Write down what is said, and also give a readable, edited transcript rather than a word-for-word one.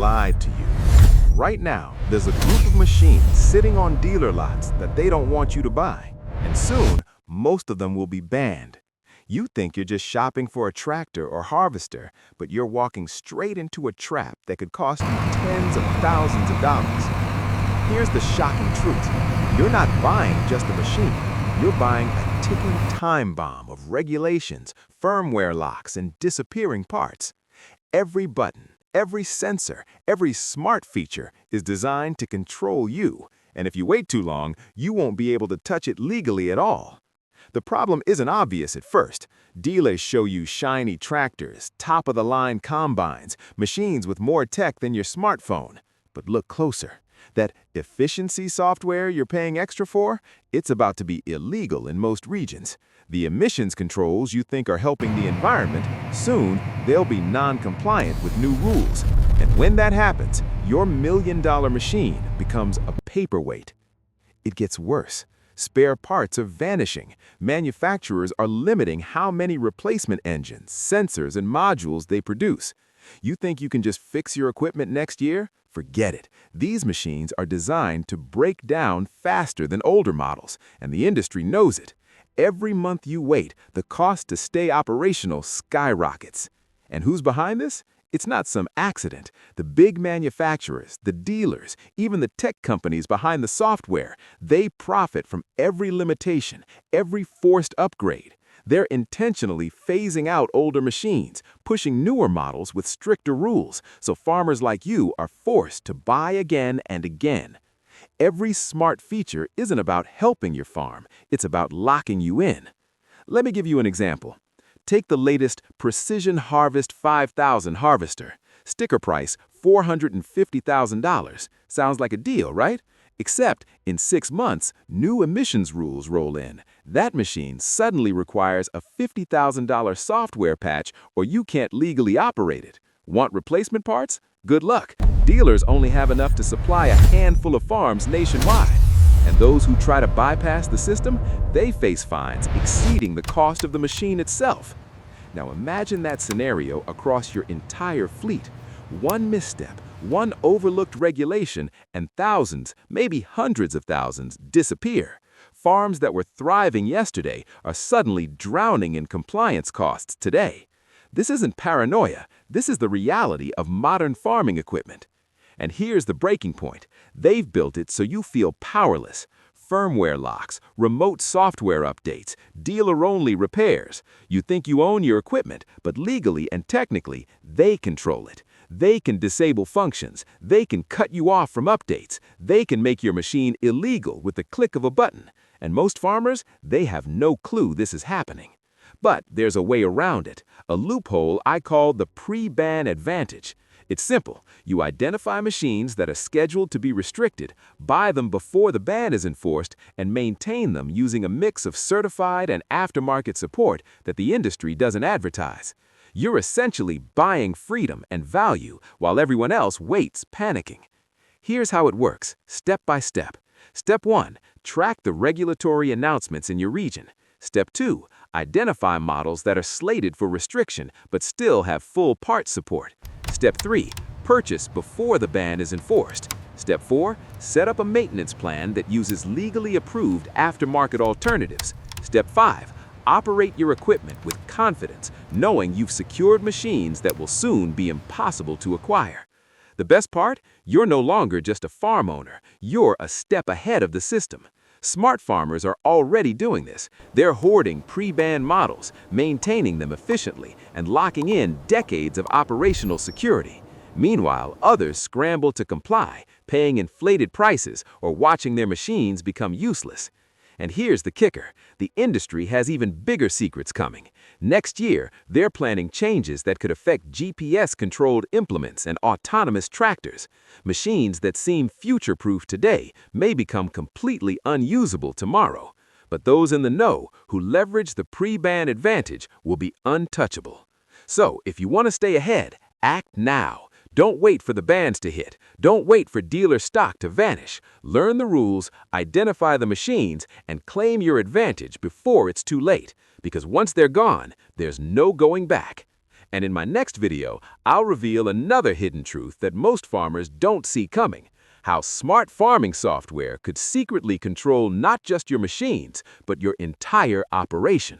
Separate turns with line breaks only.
lied to you. Right now, there's a group of machines sitting on dealer lots that they don't want you to buy. And soon, most of them will be banned. You think you're just shopping for a tractor or harvester, but you're walking straight into a trap that could cost you tens of thousands of dollars. Here's the shocking truth. You're not buying just a machine. You're buying a ticking time bomb of regulations, firmware locks, and disappearing parts. Every button, every sensor, every smart feature is designed to control you. And if you wait too long, you won't be able to touch it legally at all. The problem isn't obvious at first. Dealers show you shiny tractors, top-of-the-line combines, machines with more tech than your smartphone. But look closer. That efficiency software you're paying extra for, it's about to be illegal in most regions. The emissions controls you think are helping the environment, soon they'll be non-compliant with new rules. And when that happens, your million-dollar machine becomes a paperweight. It gets worse. Spare parts are vanishing. Manufacturers are limiting how many replacement engines, sensors, and modules they produce. You think you can just fix your equipment next year? Forget it. These machines are designed to break down faster than older models, and the industry knows it. Every month you wait, the cost to stay operational skyrockets. And who's behind this? It's not some accident. The big manufacturers, the dealers, even the tech companies behind the software, they profit from every limitation, every forced upgrade. They're intentionally phasing out older machines, pushing newer models with stricter rules, so farmers like you are forced to buy again and again. Every smart feature isn't about helping your farm, it's about locking you in. Let me give you an example. Take the latest Precision Harvest 5000 harvester. Sticker price $450,000. Sounds like a deal, right? Except, in 6 months, new emissions rules roll in. That machine suddenly requires a $50,000 software patch or you can't legally operate it. Want replacement parts? Good luck. Dealers only have enough to supply a handful of farms nationwide. And those who try to bypass the system, they face fines exceeding the cost of the machine itself. Now imagine that scenario across your entire fleet. One misstep, one overlooked regulation, and thousands, maybe hundreds of thousands, disappear. Farms that were thriving yesterday are suddenly drowning in compliance costs today. This isn't paranoia, this is the reality of modern farming equipment. And here's the breaking point. They've built it so you feel powerless. Firmware locks, remote software updates, dealer-only repairs. You think you own your equipment, but legally and technically, they control it. They can disable functions. They can cut you off from updates. They can make your machine illegal with the click of a button. And most farmers, they have no clue this is happening. But there's a way around it, a loophole I call the pre-ban advantage. It's simple. You identify machines that are scheduled to be restricted, buy them before the ban is enforced, and maintain them using a mix of certified and aftermarket support that the industry doesn't advertise. You're essentially buying freedom and value while everyone else waits, panicking. Here's how it works, step by step. Step 1, track the regulatory announcements in your region. Step 2, identify models that are slated for restriction but still have full parts support. Step 3, purchase before the ban is enforced. Step 4, set up a maintenance plan that uses legally approved aftermarket alternatives. Step 5, operate your equipment with confidence, knowing you've secured machines that will soon be impossible to acquire. The best part? You're no longer just a farm owner. You're a step ahead of the system. Smart farmers are already doing this. They're hoarding pre-ban models, maintaining them efficiently, and locking in decades of operational security. Meanwhile, others scramble to comply, paying inflated prices or watching their machines become useless. And here's the kicker. The industry has even bigger secrets coming. Next year, they're planning changes that could affect GPS-controlled implements and autonomous tractors. Machines that seem future-proof today may become completely unusable tomorrow. But those in the know who leverage the pre-ban advantage will be untouchable. So, if you want to stay ahead, act now. Don't wait for the bans to hit. Don't wait for dealer stock to vanish. Learn the rules, identify the machines, and claim your advantage before it's too late. Because once they're gone, there's no going back. And in my next video, I'll reveal another hidden truth that most farmers don't see coming: how smart farming software could secretly control not just your machines, but your entire operation.